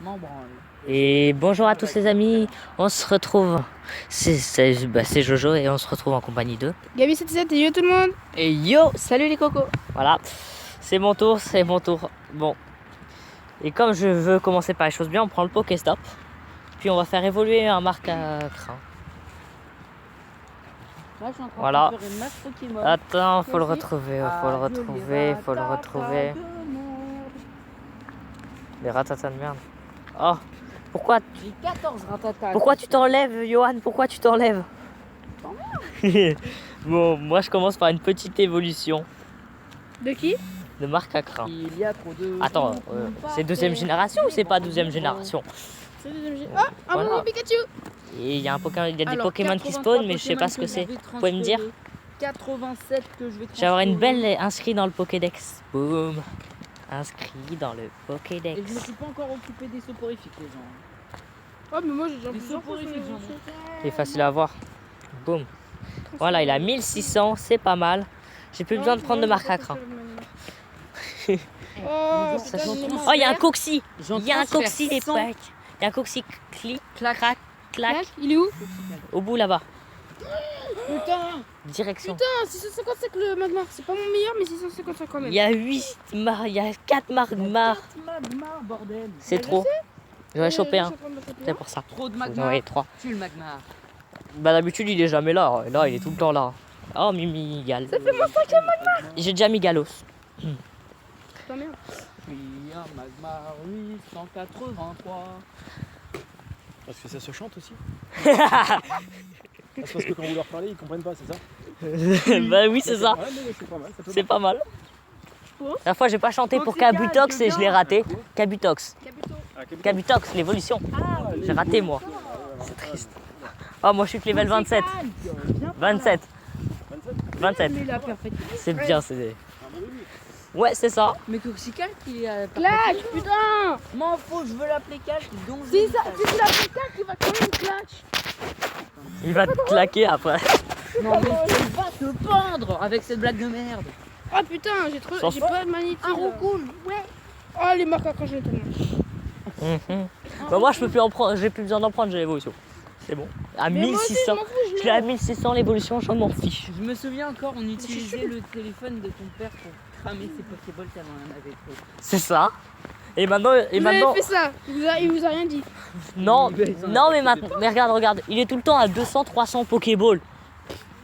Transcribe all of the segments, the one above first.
m'en branle. Et bonjour à tous les amis, on se retrouve, c'est Jojo et on se retrouve en compagnie de Gabi77 et yo tout le monde. Et yo, salut les cocos. Voilà, c'est mon tour. Bon, et comme je veux commencer par les choses bien, on prend le Pokéstop. Puis on va faire évoluer un marque à crin. Là, je suis en train Voilà. de faire une match Pokémon. Attends, faut le retrouver. Les ratatas de merde. Oh, pourquoi J'ai 14 ratatas. Pourquoi tu t'enlèves, Johan? Pourquoi tu t'enlèves? Bon, moi je commence par une petite évolution De qui? de marque à crin. Il y a trop de... Attends, c'est deuxième génération ou c'est pas deuxième génération? C'est le deuxième génération. Ah, un Voilà. mini Pikachu. Et il y a des Alors, Pokémon qui 83 spawnent, mais je sais pas ce que c'est. Pokémon Vous pouvez me dire? 87 que je vais Je vais avoir une transférer. belle inscrite dans le Pokédex. Boum. Inscrit dans le Et Pokédex. je me suis pas encore occupé des soporifiques, les gens. Oh, mais moi j'ai déjà Les plusieurs fois. soporifiques, j'en ai. C'est facile à voir. Boum. Voilà, il a 1600, c'est pas mal. J'ai plus besoin de prendre de marque à crin. Oh, Ça putain, change j'en ai trop. marre. Oh, il y a un Coxy. J'en Il y a un transfère Coxy, les 100. packs. Il y a un Coxy clic, clac, clac, Clac, il est où? au bout là-bas. Putain, Direction. putain, 655 le Magmar. C'est pas mon meilleur, mais 655 quand même. Il y a 4 Magmar. Magmar, bordel. C'est trop. J'en ai chopé un. C'est pour ça. Trop de J'en Magmar. ai 3. Tue le Magmar. Bah d'habitude il est jamais là. Là il est tout le temps là. Oh Mimi Gal. Ça fait mon 5ème Magmar. J'ai déjà mis Galos. Putain, merde. Oui, un Magmar 883. Parce que ça se chante aussi. C'est parce que quand vous leur parlez, ils comprennent pas, c'est ça? Bah oui c'est ça. Ouais, mais c'est pas mal. Ça peut C'est pas mal. La fois j'ai pas chanté pour Oxycal, Kabutox et je l'ai raté. Kabutox. Kabuto. Kabutox, l'évolution. J'ai raté moi. C'est triste. Oh moi je suis que level 27. 27. 27. Mais la perfecte. C'est bien, c'est. Ouais c'est ça. Mais Coxical qui est. Clac, putain. M'en faut, je veux l'appeler Cal. Donc Si ça, si c'est la putain qui va quand même clutch. Il va te claquer après. Non mais tu vas te pendre avec cette blague de merde. Ah putain, Sans j'ai pas de magnétisme. Un roucoule, ouais. Oh, les marques à crin, j'en ai tellement. Bah moi je peux plus en prendre, j'ai plus besoin d'en prendre, j'ai l'évolution. C'est bon. À Mais moi aussi, 1600. je m'en fous, Je l'ai à 1600 l'évolution, je m'en fiche. Je me souviens encore, on utilisait le téléphone de ton père pour cramer ses Pokéballs tellement on en avait trop. C'est ça. Et maintenant, Vous avez fait ça, il vous a rien dit. non, non mais maintenant, mais regarde, il est tout le temps à 200, 300 Pokéballs.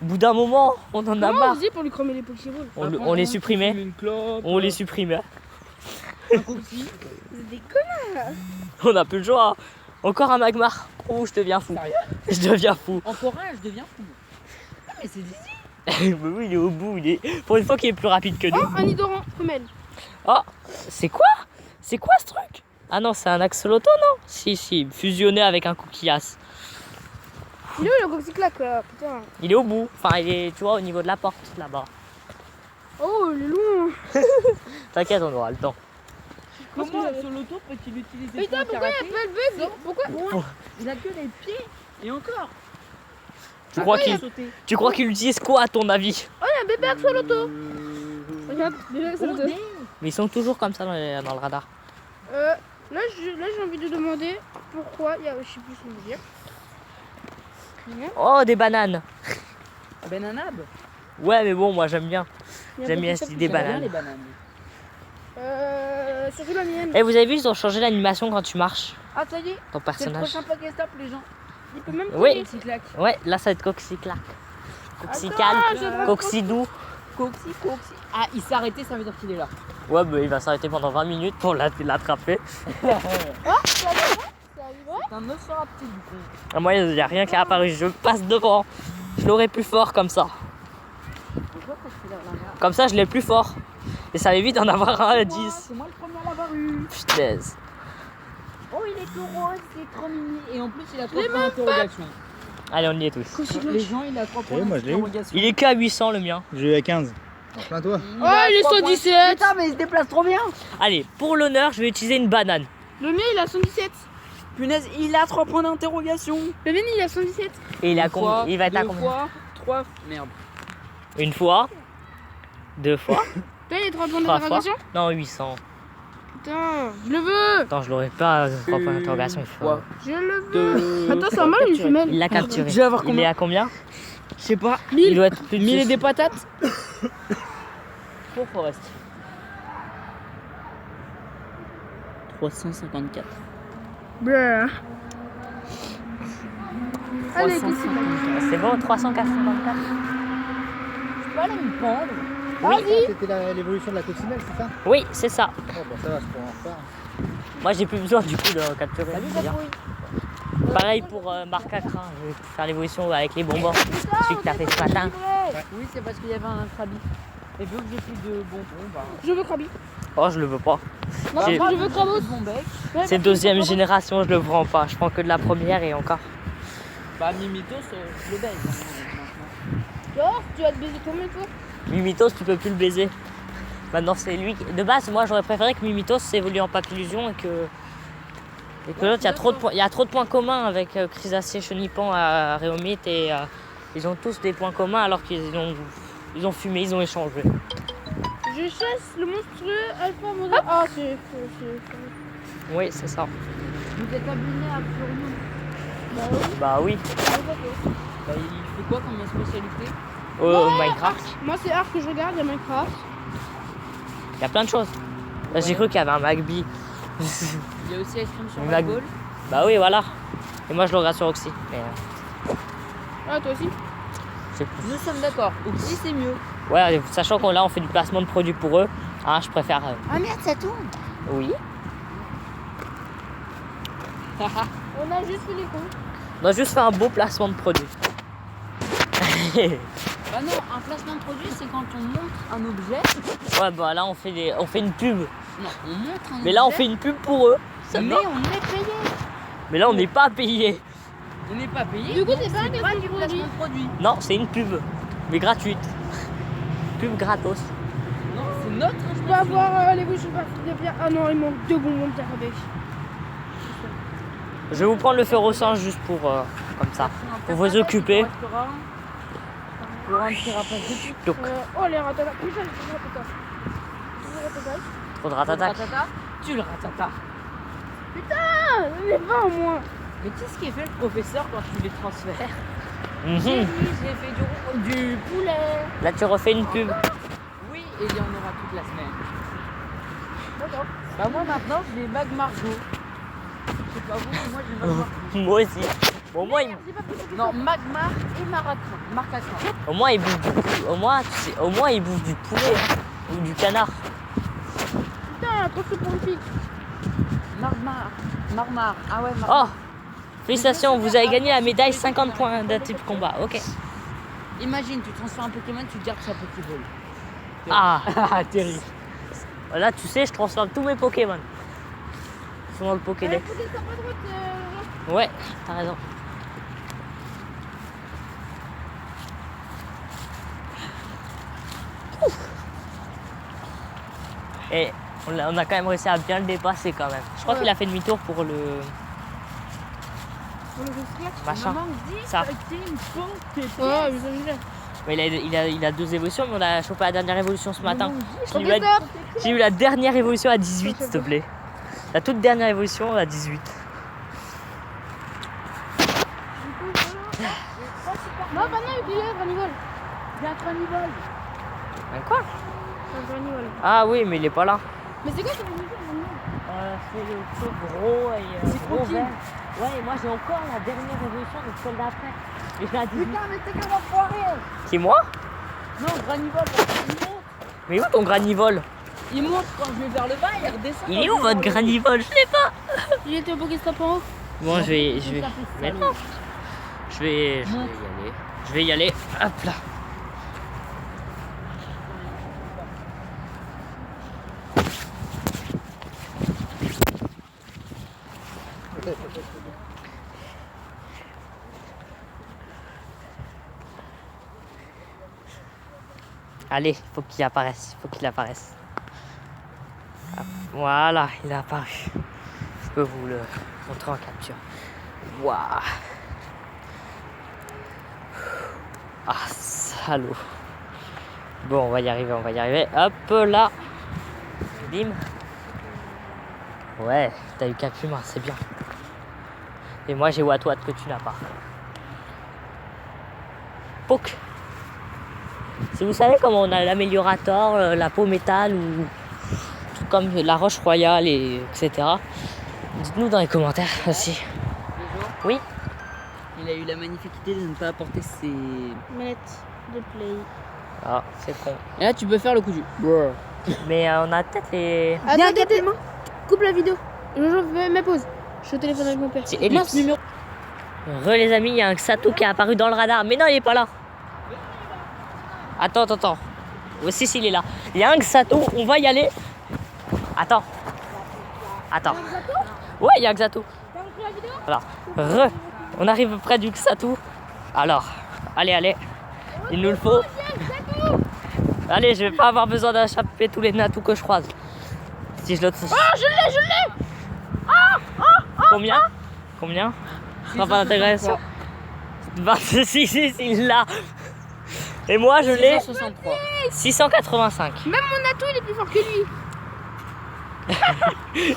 Au bout d'un moment, on en a Comment marre. on faisait pour lui cramer les Pokéballs? On les supprimait. Une clope. On les supprimait. Un Coxy. C'est des connes. On n'a plus le choix. Encore un Magmar. Oh, je deviens fou. Je deviens fou. Encore un, je deviens fou. Ah, mais c'est d'ici. Mais oui, il est au bout. Pour une fois qu'il est plus rapide que Oh, nous. un Nidoran, femelle. Oh, c'est quoi? C'est quoi ce truc? Ah non, c'est un axoloto, non? Si, fusionné avec un Coquillas. Il est où le Coxyclac là? Putain. Il est au bout. Enfin, il est, tu vois, au niveau de la porte, là-bas. Oh, il est loin. T'inquiète, on aura le temps. Parce que Comment j'avais- sur l'auto peut-il utiliser Putain, son pourquoi il karaté y a pas le bug? Pourquoi? Il a que les pieds et encore. Tu crois Après, il qu'il a sauté. utilise quoi, à ton avis? Oh, il y a un bébé Axolotl. Regarde, bébé Axolotl. Oh, damn. Mais ils sont toujours comme ça dans le radar. Là, j'ai envie de demander pourquoi il y a. Je sais plus ce que je veux dire. Oh, des bananes. Bananab. Ouais, mais bon, moi j'aime bien. Il y a J'aime bien beaucoup de des ça, bananes. les bananes. Surtout la mienne. Et vous avez vu, ils ont changé l'animation quand tu marches, Ah, ça y est, ton c'est le personnage. prochain Pokéstop, les gens. Il peut même Oui. crier. Coxyclac. Ouais, là ça va être Coxyclac. Attends, Coxycal, je vais prendre Coxydou. Coxy. Ah, il s'est arrêté, ça veut dire qu'il est là. Ouais, bah il va s'arrêter pendant 20 minutes pour l'attraper. C'est arrivé. C'est un Nosferatu du coup. Ah, moi, il n'y a rien qui est apparu, je passe devant. Je l'aurai plus fort comme ça. Pourquoi parce qu'il a la merde? Comme ça, je l'ai plus fort. Et ça évite d'en avoir un à 10. C'est moi le premier à l'avoir eu. Putain. Oh, il est tout rose, c'est trop mimi. Et en plus, il a 3 points d'interrogation. Allez, on y est tous. Les gens, il a 3 points moi, je l'ai eu. d'interrogation. Il est qu'à 800 le mien. J'ai eu à 15. Plains-toi. Oh, il est 117. Putain, mais il se déplace trop bien. Allez, pour l'honneur, je vais utiliser une banane. Le mien, il a 117. Punaise, il a 3 points d'interrogation. Le mien, il a 117. Et il, a Une fois, il va être à deux combien? fois, 3. Merde. Une fois, deux fois, Putain, il a 3 points trois fois. d'interrogation. Non, 800. Putain, je le veux. Attends, je l'aurais pas. Point d'interrogation. Il faut... Quoi Je le veux. De... Attends, c'est un mâle ou une femelle? Il l'a capturé. Je vais avoir Il combien est à combien? Je sais pas. Il doit être plus de 1000 et des patates. pour Forest. 354. Bleu. Allez, qu'est-ce que 354. C'est bon, 384. Je peux aller me pendre. Vas-y. C'était l'évolution de la coccinelle, c'est ça? Oui, c'est ça. Oh, bah ça va, je pourrais en faire. Moi, j'ai plus besoin du coup de capturer. Salut, c'est bien. Japouille. Pareil pour Marc Acrin. Je vais faire l'évolution avec les bonbons. Celui que t'as fait ce matin. Oui, c'est parce qu'il y avait un krabi. Et vu que j'ai plus de bonbons, bah. Je veux Krabi. Oh, je le veux pas. Non, J'ai- je veux Krabos. Bon bec. C'est deuxième génération, je le prends pas. Je prends que de la première et encore. Bah, Mimitos, je le baise. Genre, tu vas te baiser toi-même, toi? Mimitos, tu peux plus le baiser. Maintenant, c'est lui. De base, moi, j'aurais préféré que Mimitos s'évolue en Papillusion et que l'autre, il y a trop de points communs avec Chrysacée, Chenipan, Réomite et ils ont tous des points communs alors ils ont fumé, ils ont échangé. Je chasse le monstrueux alpha modèle. Ah, c'est. Oui, c'est ça. Vous êtes abonné à Florian. Bah oui. Bah, il fait quoi comme spécialité? Au Minecraft, Moi, c'est Arc que je regarde, il y a Minecraft. il y a plein de choses. Là, j'ai cru qu'il y avait un Magby. Il y a aussi Ice Cream sur Mag- Ball. Bah oui, voilà. Et moi, je le regarde sur Oxy. Mais Ah, toi aussi? c'est plus. Nous sommes d'accord. Oxy, c'est mieux. Ouais, sachant qu'on là, on fait du placement de produits pour eux. Hein, je préfère. Ah merde, ça tourne. Oui. On a juste fait les cons. On a juste fait un beau placement de produit. Bah non, un placement de produit, c'est quand on montre un objet. Ouais, bah là, on fait une pub. Non, on montre un objet. Mais là, on fait une pub pour eux. Ça Mais va. on est payé. Mais là, on n'est pas payé. On n'est pas payé. Du coup, donc c'est pas un du placement de produit. placement de produit. Non, c'est une pub. Mais gratuite. Pub gratos. Non, c'est notre Je peux avoir l'évolution de pierre. Ah non, il manque 2 bonbons de terre avec. Je vais vous prendre le fer au singe juste pour. Comme ça. Pour vous occuper. Pour un petit rapace de tout. Donc, Oh, les ratatas. Putain, les ratatas. Les ratatas. trop de ratatak. Tu le ratatas. Ah, les 20 au moins. Mais qu'est-ce qui fait le professeur quand tu les transfères? Mhm. J'ai fait du poulet. Là, tu refais une pub. Oui, et il y en aura toute la semaine. D'accord. Bah moi maintenant, j'ai Mag Margot. Je sais pas vous, mais moi j'ai Mag Margot. Moi aussi. Bon, Non, Magmar et Marcacran. au moins, il bouffe du au moins, tu sais, au moins, il bouffe du poulet hein, ou du canard. Putain, trop chaud pour une fille. Marmar. Ah ouais, Marmar. Oh, félicitations, vous avez gagné la médaille 50 points d'un type combat. Ok. Imagine, tu transfères un Pokémon, tu gardes sa Pokéball. Ah, Ah, terrible. là, tu sais, je transforme tous mes Pokémon. Ils sont dans le Pokédex. Écoutez, t'as pas droit de. Ouais, t'as raison. Et on a quand même réussi à bien le dépasser quand même. Je crois Ouais. qu'il a fait demi-tour pour le machin. Ça. Oh, mais ça me gêne. Mais il a deux évolutions, mais on a chopé la dernière évolution ce matin. J'ai eu, Professeur. j'ai eu la dernière évolution à 18, s'il te plaît. La toute dernière évolution à 18. Non, bah non, il y a un granivole. Il y a un Granivol. Quoi? Un granivole. Ah oui, mais il est pas là. Mais c'est quoi ce granivole? C'est le truc gros et C'est gros Croquis. vert. Ouais, et moi j'ai encore la dernière évolution de celle d'après. Mais je l'ai à 18. Putain, mais t'es qu'un enfoiré. Qui, moi? Non, Granivol, il monte. Mais où ton granivole? Il monte quand je vais vers le bas, il redescend. Il quand est je où vais votre vers le haut. granivole? Je l'ai pas. Il était au Pokéstop en haut. Bon, je vais. Ça fait Mais salaud. non. Je vais y aller. Je vais y aller. Hop là. Allez, faut qu'il apparaisse. Faut qu'il apparaisse. Hop, voilà, il est apparu. Je peux vous le montrer en capture. Waouh. Ah, salaud. Bon, on va y arriver, on va y arriver. Hop là. Bim. Ouais, t'as eu Kakuma, c'est bien. Et moi j'ai Watwat que tu n'as pas. Poke. Si vous savez comment on a l'améliorateur, la peau métal ou tout comme la roche royale et etc. Dites-nous dans les commentaires aussi. Oui. Il a eu la magnifique idée de ne pas apporter ses... Manette de play. Ah, c'est con. Et là, tu peux faire le coup du... Mais on a peut-être les... Attends, coupe la vidéo. Jojo, fais ma pause. Je suis au téléphone avec mon père. C'est Elite. Les amis, il y a un Xato qui est apparu dans le radar. Mais non, il est pas là. Attends. Ouais, si, il est là. Il y a un Xato, on va y aller. Attends. Ouais, il y a un Xato. Alors, on arrive près du Xato. Alors, allez. Il nous le faut. Allez, je vais pas avoir besoin d'échapper tous les natus que je croise. Si je le... Oh, je l'ai. Combien Pas d'intégration. 26, il l'a. Et moi, je l'ai 663. 685. Même mon atout, il est plus fort que lui.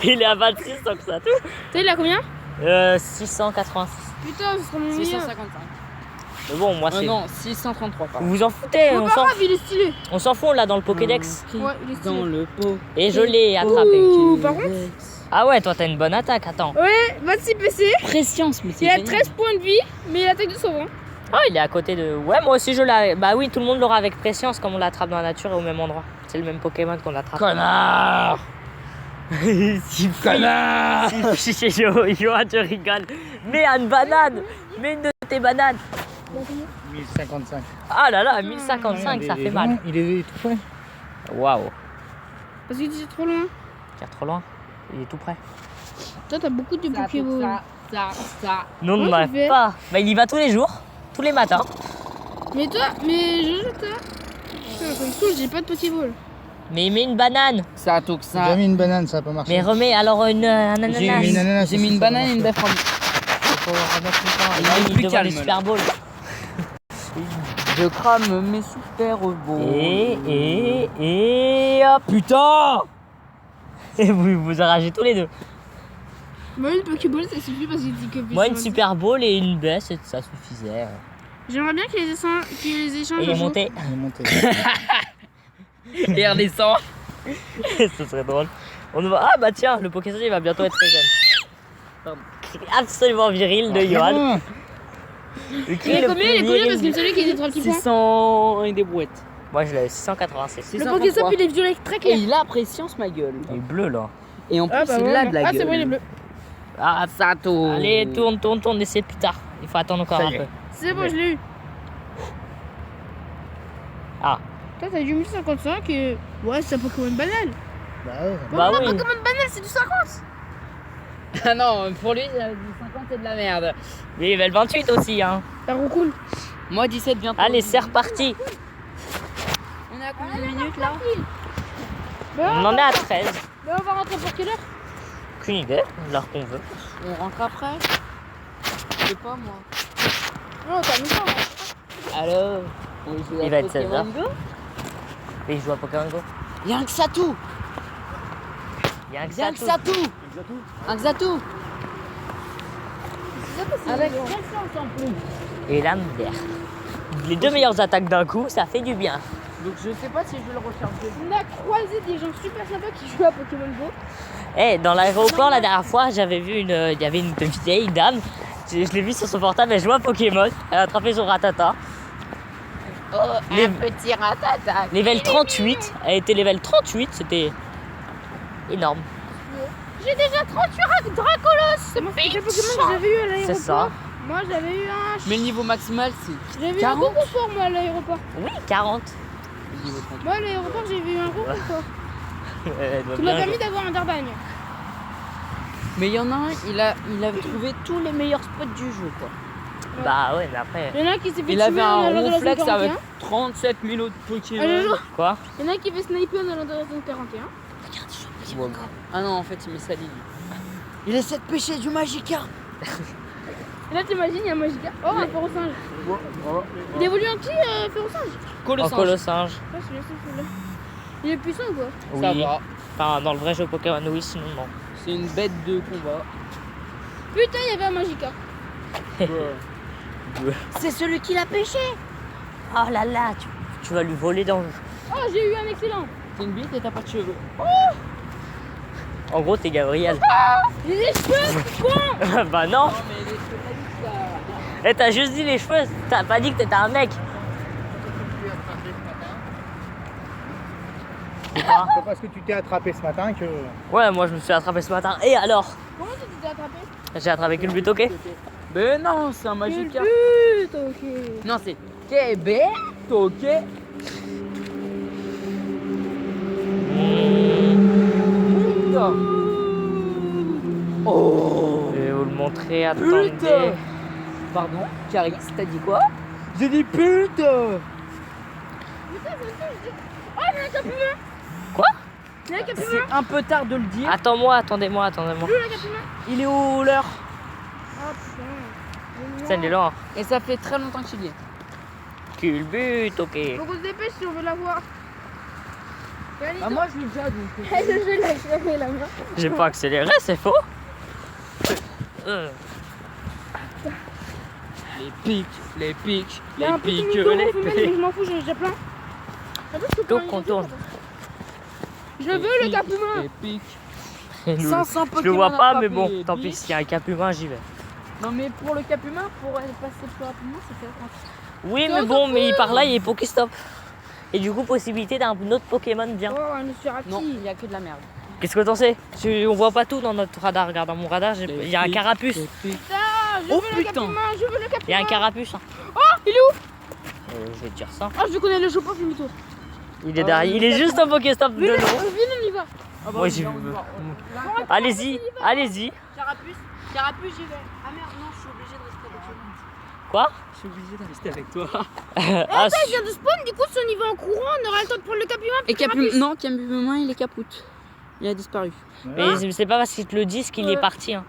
Il est à 26, donc ça tout. Tu sais, il a combien 686. Putain, ce sera mon meilleur. 655. Mais bon, moi, c'est... non, 633 pardon. Vous vous en foutez, Oh, pas grave, il est stylé. on s'en fout, là, dans le Pokédex. Ouais, il est stylé. Dans le pot. Et je l'ai attrapé. Oh, par contre. Ah ouais, toi, t'as une bonne attaque, attends. Ouais, 26 PC. Prescience, mais c'est Il a génial. 13 points de vie, mais il attaque de sauvant. Ah, il est à côté de... Ouais, moi aussi, je l'ai. Bah oui, tout le monde l'aura avec Prescience, comme on l'attrape dans la nature et au même endroit. C'est le même Pokémon qu'on attrape. Connard. Connard. Johan, tu rigoles. Mais une banane. Mais une de tes bananes. 1055. Ah là là, 1055, ça fait mal. Il est tout près. Waouh. Parce que tu es trop loin. T'es trop loin. Il est tout près. Toi, t'as beaucoup de Pokéballs. Ça. Non, Ouais, ne tu m'arrête fais. pas. Bah, il y va tous les jours. Tous les matins. Mais toi, Jojo, toi. Putain, ça me saoule, j'ai pas de Pokéball. Mais il met une banane. Ça toque J'ai ça. déjà mis une banane, ça a pas marché. Mais remets alors un ananas. J'ai mis une ananas j'ai mis aussi, une ça banane et une marche. baffe. Faut remettre une fois. Il Là, est il plus devant calme, les Super Bowl. Je crame mes super beaux. Et hop. Putain. Et vous arrangez tous les deux. Moi, une Pokéball, ça suffit parce qu'il dit que. Moi, une Super Bowl et une baisse, ça suffisait. J'aimerais bien qu'il les échange. Et il est Jojo. monté. Il est monté. Et redescend. Ce serait drôle. On va... Ah bah tiens, le Pokéstone il va bientôt être très jeune. Pardon. Absolument viril de Johan. Ah, Le cri Il est le combien plus parce viril qu'il me semblait qu'il était 3 petits points. 600 et des brouettes. Moi je l'avais 686. Le Pokéstop, il est violet très Et clair. il a prescience ma gueule. Il est bleu là. Et en plus Ah, bah il voilà. a de la Ah, gueule. c'est vrai, il est bleu. Ah, Sato. allez, tourne, essaie plus tard. Il faut attendre encore Ça un y est. peu. C'est bon, je l'ai eu. Ah, Toi, t'as du 1055 et. Ouais, c'est un Pokémon banal. bah ouais. bah Un oui. Pokémon banal, c'est du 50. Ah non, pour lui, 50 c'est de la merde. Mais il va le 28 aussi hein. Ça recoule. Moi 17 bientôt. Allez, c'est reparti. On est à combien de minutes là On en est à 13. Bah, on va rentrer pour quelle heure? Aucune idée, l'heure qu'on veut. On rentre après. Je sais pas moi. Non, t'as mis ça. Alors, On joue à il va être Pokémon 16h. Go. Et il joue à Pokémon Go. Il y a un Xatou. Il y a un Il y a un Xato. Xatou. Un Xatou. Avec Et Lambert. Les deux meilleures attaques d'un coup, ça fait du bien. Donc je sais pas si je vais le recharger. On a croisé des gens super sympas qui jouent à Pokémon Go. Eh, dans l'aéroport la dernière fois, j'avais vu il y avait une vieille dame. Je l'ai vue sur son portable, elle jouait à Pokémon. Elle a attrapé son ratata. Oh, Les- un petit ratata. Level 38. Elle était level 38, c'était énorme. J'ai déjà 38 Dracolos. C'est mon quel Pokémon que j'avais eu à l'aéroport. C'est ça. Moi, j'avais eu un. Mais le niveau maximal c'est J'avais eu un 40. gros confort, moi, à l'aéroport. Oui, 40. le niveau 30. Moi, à l'aéroport, j'ai vu un gros confort. Elle doit Tu m'as bien permis jouer. d'avoir un Darbagne. Mais il y en a un, il a trouvé tous les meilleurs spots du jeu quoi. Bah ouais, mais après. Il y en a un qui s'est fait Il avait tuer en allant un dans la zone ronflex 41. avec 37 000 autres Pokémon. Ah, Jojo, Quoi? il y en a un qui fait sniper en allant dans la zone 41. Ah non, en fait, il met sa ligne. Il essaie de pêcher du Magikarp. Et là, t'imagines, il y a un Magikarp. Oh, un Férocinge. Il évolue en qui, Férocinge? En Colossinge. Colosinge. Ah, celui-là, c'est celui-là. Il est puissant ou quoi? Ça Oui. va. Enfin, dans le vrai jeu Pokémon, oui, sinon non. C'est une bête de combat. Putain, il y avait un Magikarp. C'est celui qui l'a pêché. Oh là là, tu vas lui voler dans le... Oh, j'ai eu un excellent. C'est une bite et t'as pas de cheveux. En gros, t'es Gabriel. J'ai des cheveux, quoi. Bah non. Non mais les cheveux, t'as dit ça. Et t'as juste dit les cheveux, t'as pas dit que t'étais un mec. C'est parce que tu t'es attrapé ce matin que. Ouais, moi je me suis attrapé ce matin. Et alors? Comment tu t'es attrapé? J'ai attrapé qu'une butte, ok? Ben non, c'est un Magikarp. But, ok. Non, c'est Québec, ok. Putain. Oh. Je vais vous le montrer, attendez. Putain. Pardon, Caris, t'as dit quoi? J'ai dit putain. Putain, c'est ça, je dis. Oh, il y a un capulin. Quoi? Il y a un capulin. C'est un peu tard de le dire. Attends-moi, attendez-moi, attendez-moi. Où le capulin? Il est où l'heure? Oh putain. Ça, il est là. Et ça fait très longtemps qu'il y est. Culbute, ok. Faut qu'on se dépêche si on veut la voir. Bah moi je l'ai déjà donc. Je l'ai accéléré la main. J'ai pas accéléré, c'est faux. Les pics, les pics, Il y les a un petit pics, micro les femelle, mais pics. je m'en fous, j'ai déjà plein. En fait, je peux Donc, pas on tourne. Je veux le capulin. Les pics. Et nous, 500 je le Pokémon vois pas, mais attrapés, bon, tant pis, bitch. s'il y a un cap humain, j'y vais. Non mais pour le cap humain, pour passer plus rapidement, c'est faire Oui, mais bon, mais par là, il est Pokéstop. Et du coup, possibilité d'un autre Pokémon bien. Oh, je me suis raté. Non, il y a que de la merde. Qu'est-ce que t'en sais? On voit pas tout dans notre radar. Regarde, dans mon radar, il y a un carapuce. Les pics. Putain, je Oh, veux le putain. capulin, je veux le capulin. Il y a un carapuce. Hein. Oh, il est où? Je vais te dire ça. Oh, je connais le chopo Fumito. Il est derrière. Il est juste un Pokéstop de Viens, l'eau. on y va. Ah Moi, j'y on veux. y va. Allez-y, allez-y. Carapuce, j'y vais. Ah merde, non, je suis obligé de rester avec toi. Quoi? Je suis obligé de rester avec toi. Ah, Attends, il vient de spawn, du coup, si on y va en courant, on aura le temps de prendre le capulin. Et non, Caphumain, il est capoute. Il a disparu. mais c'est pas parce qu'ils te le disent qu'il est parti. Hein.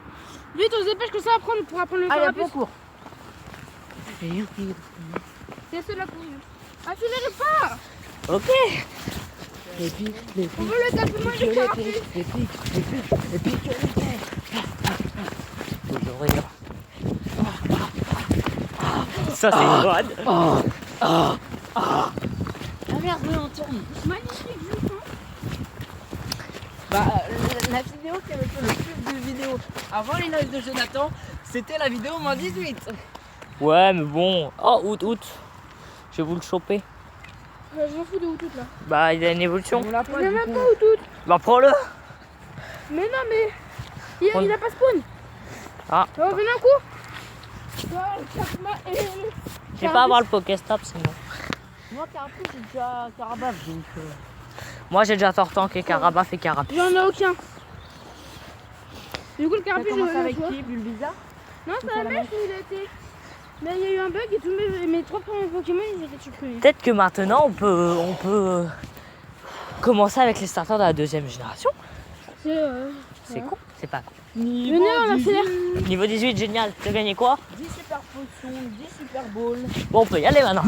Vite, on se dépêche que ça va prendre pour apprendre le Ah, il y a carapuce. pas court. C'est ceux-là qu'on veut. Accélérez pas. Ok. Les pics, les On pics. veut le capulin et le carapuce. Les pics, les pics, les pics. Ça, c'est quoi? Ah merde, oui, on tourne. Magnifique jeu, hein. Bah, la vidéo qui avait fait le plus de vidéos avant les lives de Jonathan, c'était la vidéo moins 18. Ouais, mais bon. Oh, août. Je vais vous le choper. Je m'en fous de où tout là. Bah, il y a une évolution. On l'a Je pas sais du même coup. pas où tout. Bah, prends-le. Mais non, mais. Il a pas spawn. Ah. Oh, venez un coup. Oh, le capulin et le. Je vais pas avoir le Pokéstop sinon. Moi, Carapuce, j'ai déjà Carabaf, donc. Moi, j'ai déjà Tortank et Carabaf et Carapuce. J'en ai aucun. Du coup, le T'as carapuce, je commencé le avec vois. qui, Bulbizarre? Non, c'est la mèche, mais il a été. Mais il y a eu un bug et tous mes 3 premiers Pokémon ils étaient supprimés. Peut-être que maintenant, on peut commencer avec les starters de la deuxième génération. C'est C'est con, c'est pas con. Venez, on accélère. Niveau 18, génial. Tu as gagné quoi? 10 super potions, 10 super balls. Bon, on peut y aller maintenant.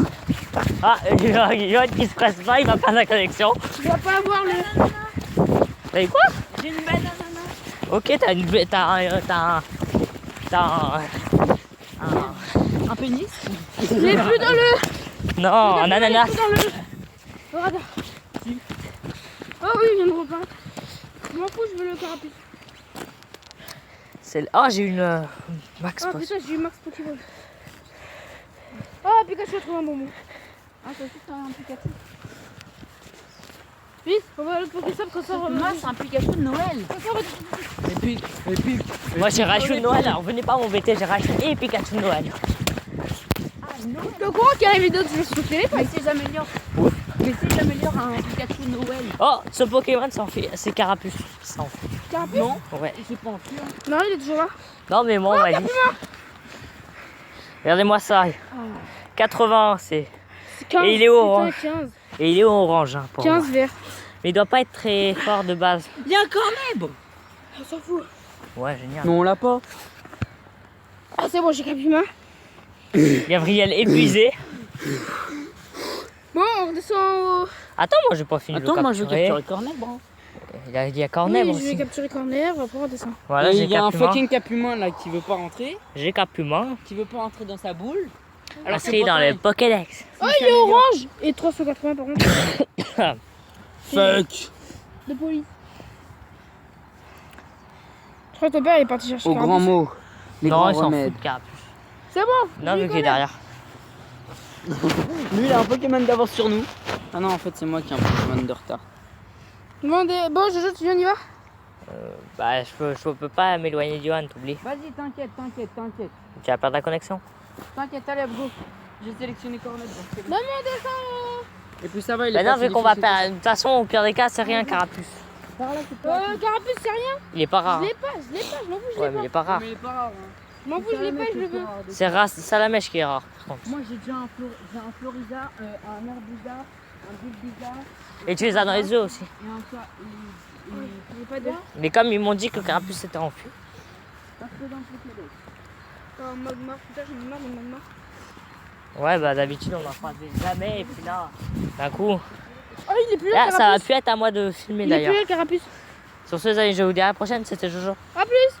Ah, Johan qui se presse pas, il va perdre la connexion. Tu vas pas avoir le. T'as dit quoi? J'ai une banane. Ok, Un pénis. Il est plus dans le. Non, un ananas. Il est plus dans le. Au radar. Oh oui, il vient de reparaître. Je m'en fous, je veux le carapuce. Oh, j'ai une Max Oh Post. putain, j'ai eu Max Pokéball. Oh, Pikachu a trouvé un bonbon. Ah, toi aussi, t'as un Pikachu. Vite, on va le Pokéstop quand ça Moi, c'est un Pikachu de Noël. Les pics, les pics. Moi, j'ai racheté Noël. Alors, venez pas m'embêter, j'ai racheté et Pikachu de Noël. Le courant qui arrive d'autres jeux sur télé. Mais si j'améliore. Mais si j'améliore un Pikachu de Noël. Oh, ce Pokémon, c'est Carapuce. Ça en fait. Carapuce. Non, Ouais. j'ai pas envie. Non, il est toujours là. Non, mais moi, on m'a dit. Regardez-moi ça. 80, c'est. C'est 15. Et il est orange. Putain, 15. Et il est orange. Hein, pour 15 moi. verts. Mais il doit pas être très fort de base. Il y a un cornet, bon. On s'en fout. Ouais, génial. Non, on l'a pas. Ah, c'est bon, j'ai Capuma. Gabriel épuisé. Bon, on redescend au. Attends, moi, j'ai pas fini de Attends, le moi je veux capturer. capturer le cornet, bon. Il y a Cornèvre Oui, je vais aussi. capturer Cornèvre, on va pouvoir descendre. Voilà, Et j'ai il y a un Cap Humain. fucking cap humain là qui veut pas rentrer, J'ai Cap Humain. qui veut pas rentrer dans sa boule. Alors Inscrit dans le Pokédex. Oh, il est orange. Et 380 par contre. Fuck. De police. Je crois que ton père est parti chercher Au Carapuce. grand mot. Les Non, grands il s'en remèdes. fout de Carapuce. C'est bon. Non, vu qu'il est derrière. Lui il a un Pokémon d'avance sur nous. Ah non en fait c'est moi qui ai un Pokémon de retard. Bon, Jojo, tu viens, on y va? Bah, je peux pas m'éloigner de Johan, t'oublies. Vas-y t'inquiète. Tu vas perdre la connexion. T'inquiète, allez go. J'ai sélectionné Cornet. Non, mais on descend. Et puis ça va, il Bah est non, pas vu qu'on va sélectionné. perdre. De toute façon, au pire des cas, c'est rien, Carapuce. Carapuce, c'est rien. Il est pas rare. Je l'ai pas, je m'en fous, je Ouais, l'ai mais il pas. est pas rare. Mais il est pas rare. Hein. Je m'en fous, je l'ai pas, je le veux. C'est rare, c'est Salamèche qui est rare. par contre. Moi j'ai déjà un Florida, un Herbusa, un Bulbiza Et tu les as dans les œufs aussi. et un chat. J'ai pas de. Mais comme ils m'ont dit que Carapuce s'était enfui. Parce que dans le Pokédex. En mode mort, putain, j'en ai marre de mode mort. Ouais, bah d'habitude, on en croisait jamais. Et puis là, d'un coup. Oh, il est plus là, Là, le ça va Carapuce. plus être à moi de filmer Il est plus d'ailleurs. là, le Carapuce. Sur ce, les amis, je vous dis à la prochaine. C'était Jojo. A plus.